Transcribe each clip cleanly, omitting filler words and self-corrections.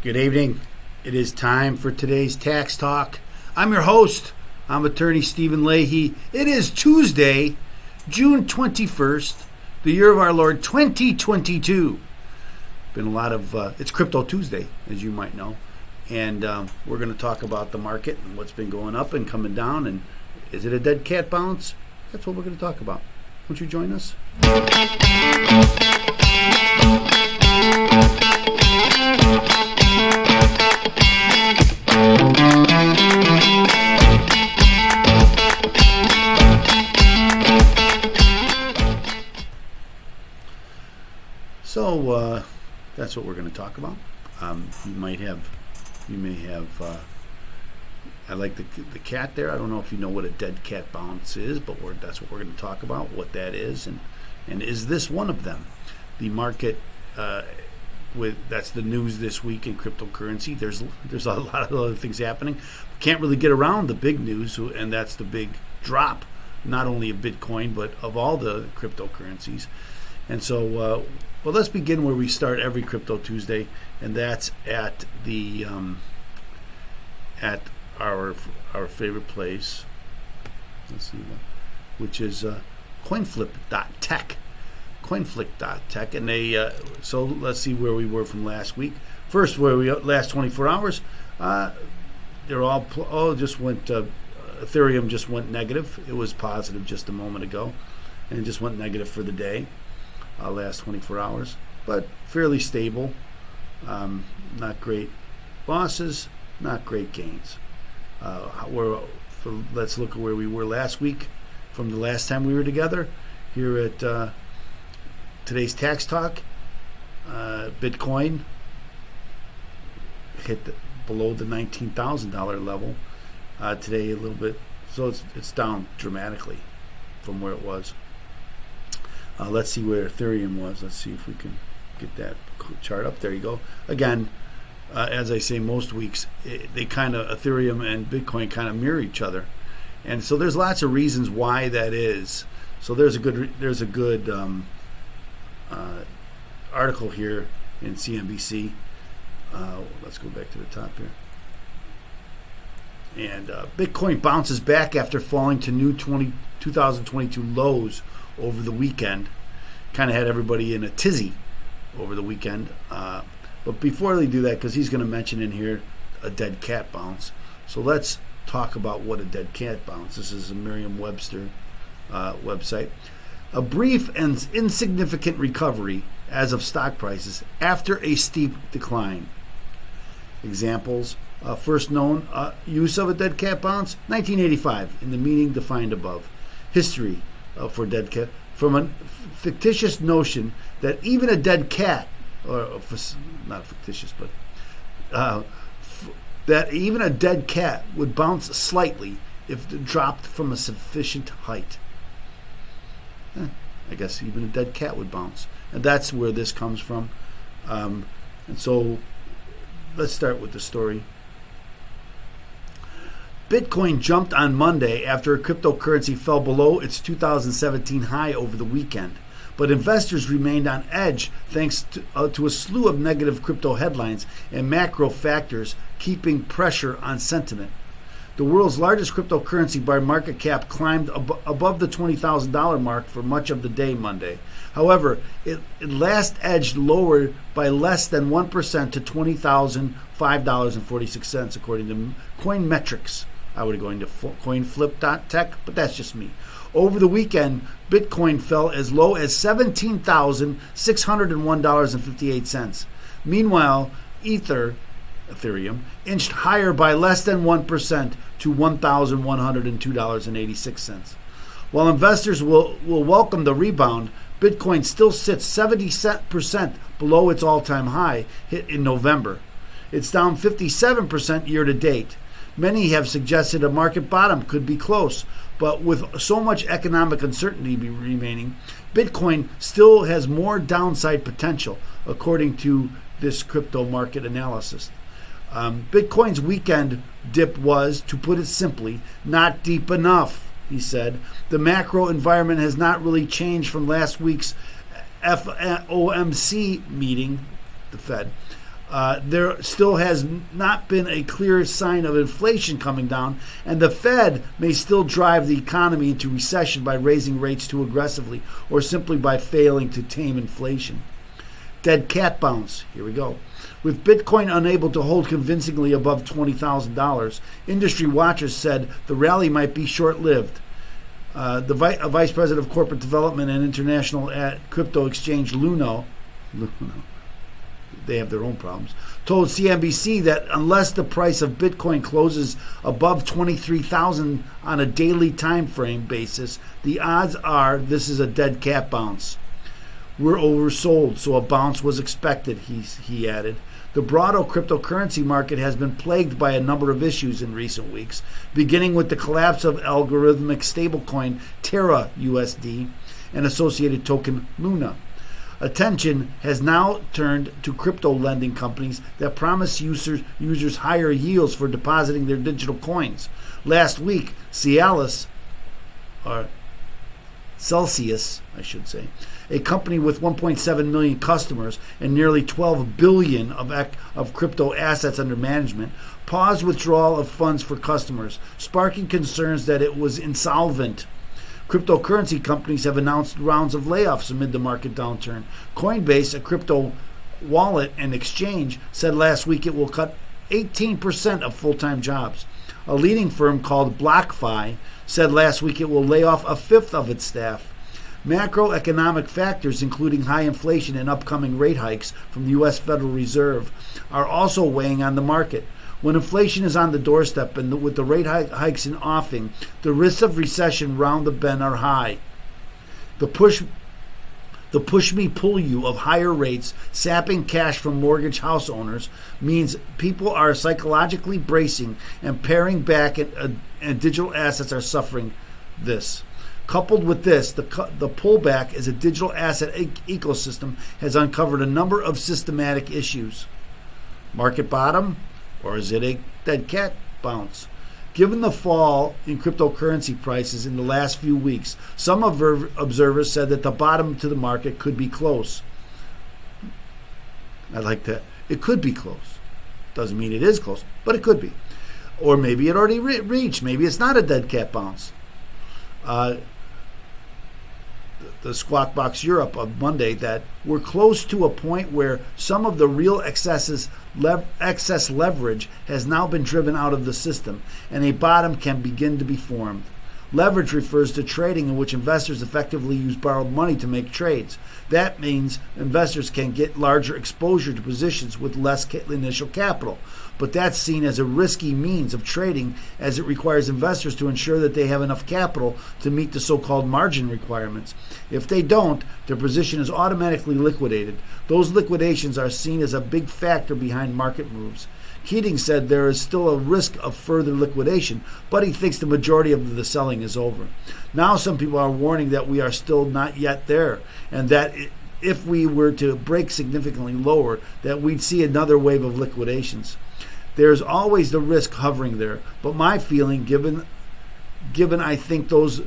Good evening. It is time for today's Tax Talk. I'm your host. I'm attorney Stephen Leahy. It is Tuesday, June 21st, the year of our Lord 2022. Been a lot of, it's Crypto Tuesday, as you might know. And we're going to talk about the market and what's been going up and coming down. And is it a dead cat bounce? That's what we're going to talk about. Won't you join us? So that's what we're going to talk about. You may have. I like the cat there. I don't know if you know what a dead cat bounce is, but that's what we're going to talk about. What that is, and is this one of them? The market. That's the news this week in cryptocurrency. There's a lot of other things happening. Can't really get around the big news, and that's the big drop, not only of Bitcoin but of all the cryptocurrencies. And so, well, let's begin where we start every Crypto Tuesday, and that's at the at our favorite place. Let's see, which is coinflip.tech. Coinflip.tech, and they so let's see where we were from last week. First, where we last 24 hours, they're all just went. Ethereum just went negative. It was positive just a moment ago, and it just went negative for the day. Last 24 hours, but fairly stable. Not great losses, not great gains. Let's look at where we were last week from the last time we were together here at today's Tax Talk. Bitcoin hit below the $19,000 level today a little bit, so it's down dramatically from where it was. Let's see where Ethereum was. Let's see if we can get that chart up. There you go. Again, as I say most weeks, they kind of, Ethereum and Bitcoin kind of mirror each other, and so there's lots of reasons why that is. So there's a good article here in CNBC. Let's go back to the top here. And Bitcoin bounces back after falling to new 2022 lows over the weekend. Kind of had everybody in a tizzy over the weekend. But before they do that, because he's going to mention in here a dead cat bounce. So let's talk about what a dead cat bounce. This is a Merriam-Webster website. A brief and insignificant recovery as of stock prices after a steep decline. Examples. First known use of a dead cat bounce, 1985, in the meaning defined above. History for dead cat, from a fictitious notion that even a dead cat, or not fictitious, but that even a dead cat would bounce slightly if dropped from a sufficient height. I guess even a dead cat would bounce, and that's where this comes from. And so let's start with the story. Bitcoin jumped on Monday after a cryptocurrency fell below its 2017 high over the weekend, but investors remained on edge thanks to a slew of negative crypto headlines and macro factors keeping pressure on sentiment. The world's largest cryptocurrency by market cap climbed above the $20,000 mark for much of the day Monday. However, it last edged lower by less than 1% to $20,005.46, according to Coinmetrics. I would have gone to coinflip.tech, but that's just me. Over the weekend, Bitcoin fell as low as $17,601.58. Meanwhile, Ethereum inched higher by less than 1% to $1,102.86. While investors will welcome the rebound, Bitcoin still sits 70% below its all-time high hit in November. It's down 57% year to date. Many have suggested a market bottom could be close, but with so much economic uncertainty remaining, Bitcoin still has more downside potential, according to this crypto market analysis. Bitcoin's weekend dip was, to put it simply, not deep enough, he said. The macro environment has not really changed from last week's FOMC meeting, the Fed. there still has not been a clear sign of inflation coming down, and the Fed may still drive the economy into recession by raising rates too aggressively or simply by failing to tame inflation. Dead cat bounce. Here we go. With Bitcoin unable to hold convincingly above $20,000, industry watchers said the rally might be short-lived. The vice president of corporate development and international at crypto exchange Luno, they have their own problems, told CNBC that unless the price of Bitcoin closes above 23,000 on a daily time frame basis, the odds are this is a dead cat bounce. We're oversold, so a bounce was expected, he added. The broader cryptocurrency market has been plagued by a number of issues in recent weeks, beginning with the collapse of algorithmic stablecoin Terra USD and associated token Luna. Attention has now turned to crypto lending companies that promise users higher yields for depositing their digital coins. Last week, Celsius, a company with 1.7 million customers and nearly 12 billion of crypto assets under management, paused withdrawal of funds for customers, sparking concerns that it was insolvent. Cryptocurrency companies have announced rounds of layoffs amid the market downturn. Coinbase, a crypto wallet and exchange, said last week it will cut 18% of full-time jobs. A leading firm called BlockFi said last week it will lay off a fifth of its staff. Macroeconomic factors, including high inflation and upcoming rate hikes from the U.S. Federal Reserve, are also weighing on the market. When inflation is on the doorstep and with the rate hikes in offing, the risks of recession round the bend are high. The push me pull you of higher rates sapping cash from mortgage house owners means people are psychologically bracing and paring back, and digital assets are suffering this. Coupled with this, the pullback as a digital asset ecosystem has uncovered a number of systematic issues. Market bottom? Or is it a dead cat bounce? Given the fall in cryptocurrency prices in the last few weeks, some observers said that the bottom to the market could be close. I like that. It could be close. Doesn't mean it is close, but it could be. Or maybe it already reached. Maybe it's not a dead cat bounce. The Squawk Box Europe of Monday that we're close to a point where some of the real excess leverage has now been driven out of the system and a bottom can begin to be formed. Leverage refers to trading in which investors effectively use borrowed money to make trades. That means investors can get larger exposure to positions with less initial capital. But that's seen as a risky means of trading as it requires investors to ensure that they have enough capital to meet the so-called margin requirements. If they don't, their position is automatically liquidated. Those liquidations are seen as a big factor behind market moves. Keating said there is still a risk of further liquidation, but he thinks the majority of the selling is over. Now some people are warning that we are still not yet there, and that if we were to break significantly lower, that we'd see another wave of liquidations. There's always the risk hovering there, but my feeling, given I think those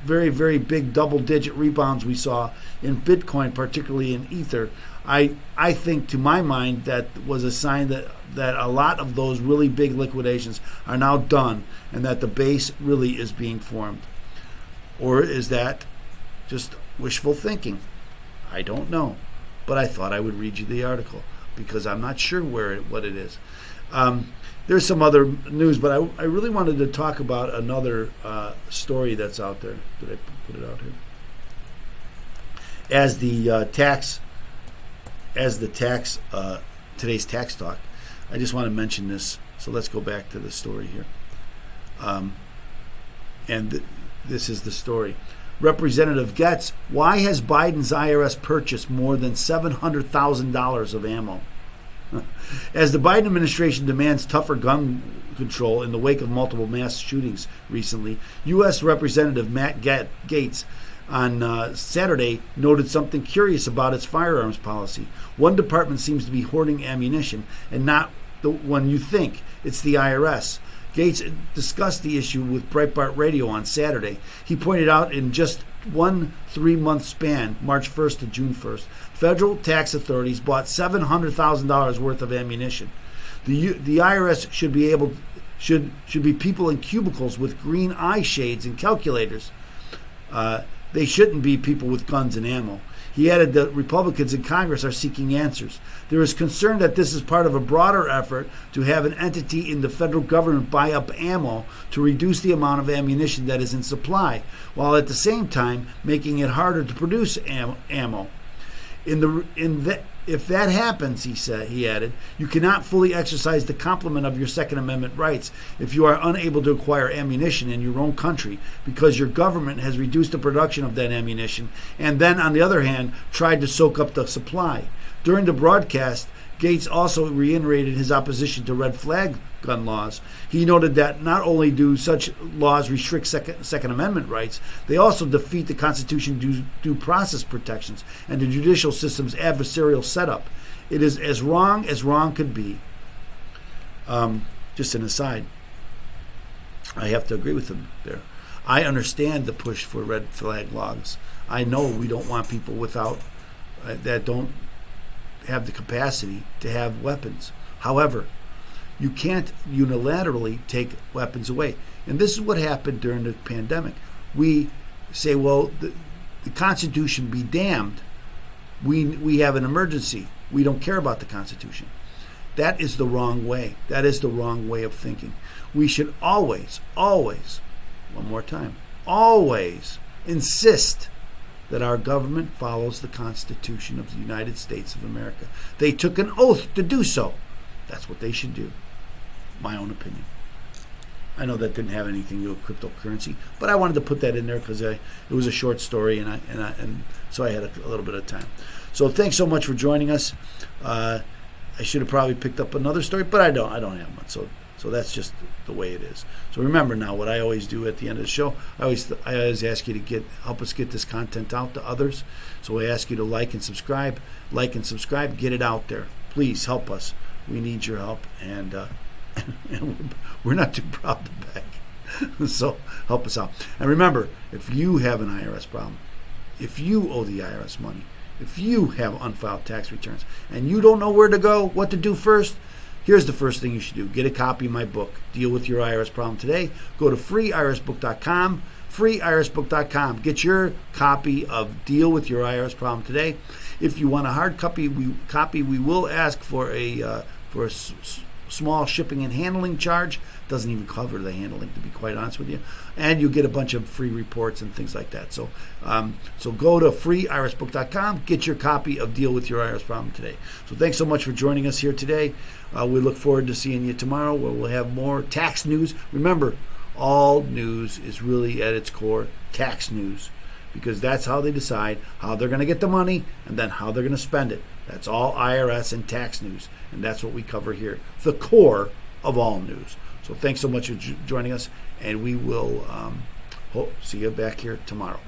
very, very big double-digit rebounds we saw in Bitcoin, particularly in Ether, I think, to my mind, that was a sign that a lot of those really big liquidations are now done and that the base really is being formed. Or is that just wishful thinking? I don't know, but I thought I would read you the article because I'm not sure what it is. There's some other news, but I really wanted to talk about another story that's out there. Did I put it out here? As today's tax talk, I just want to mention this. So let's go back to the story here. This is the story. Representative Getz, why has Biden's IRS purchased more than $700,000 of ammo? As the Biden administration demands tougher gun control in the wake of multiple mass shootings recently, U.S. Representative Matt Gaetz on Saturday noted something curious about its firearms policy. One department seems to be hoarding ammunition, and not the one you think. It's the IRS. Gaetz discussed the issue with Breitbart Radio on Saturday. He pointed out in just one 3-month span, March 1st to June 1st, federal tax authorities bought $700,000 worth of ammunition. The IRS should be people in cubicles with green eye shades and calculators. They shouldn't be people with guns and ammo. He added that Republicans in Congress are seeking answers. There is concern that this is part of a broader effort to have an entity in the federal government buy up ammo to reduce the amount of ammunition that is in supply, while at the same time making it harder to produce ammo. If that happens, he added, you cannot fully exercise the complement of your Second Amendment rights if you are unable to acquire ammunition in your own country because your government has reduced the production of that ammunition and then, on the other hand, tried to soak up the supply. During the broadcast, Gates also reiterated his opposition to red flag gun laws. He noted that not only do such laws restrict Second Amendment rights, they also defeat the Constitution's due process protections and the judicial system's adversarial setup. It is as wrong could be. Just an aside, I have to agree with him there. I understand the push for red flag laws. I know we don't want people without that don't have the capacity to have weapons. However, you can't unilaterally take weapons away. And this is what happened during the pandemic. We say, well, the Constitution be damned. We have an emergency. We don't care about the Constitution. That is the wrong way. That is the wrong way of thinking. We should always, one more time, always insist that our government follows the Constitution of the United States of America. They took an oath to do so. That's what they should do. My own opinion. I know that didn't have anything to do with cryptocurrency, but I wanted to put that in there because it was a short story, and so I had a little bit of time. So thanks so much for joining us. I should have probably picked up another story, but I don't have one. So that's just the way it is. So remember now, what I always do at the end of the show, I always ask you to help us get this content out to others. So I ask you to like and subscribe, get it out there. Please help us. We need your help, and we're not too proud to beg. So help us out. And remember, if you have an IRS problem, if you owe the IRS money, if you have unfiled tax returns, and you don't know where to go, what to do first, here's the first thing you should do. Get a copy of my book, Deal with Your IRS Problem Today. Go to freeirsbook.com, freeirsbook.com. Get your copy of Deal with Your IRS Problem Today. If you want a hard copy, we will ask for a small shipping and handling charge. Doesn't even cover the handling, to be quite honest with you. And you get a bunch of free reports and things like that. So go to freeirsbook.com, get your copy of Deal with Your IRS Problem Today. So thanks so much for joining us here today. We look forward to seeing you tomorrow, where we'll have more tax news. Remember, all news is really at its core tax news, because that's how they decide how they're going to get the money and then how they're going to spend it. That's all IRS and tax news, and that's what we cover here, the core of all news. So thanks so much for joining us, and we will see you back here tomorrow.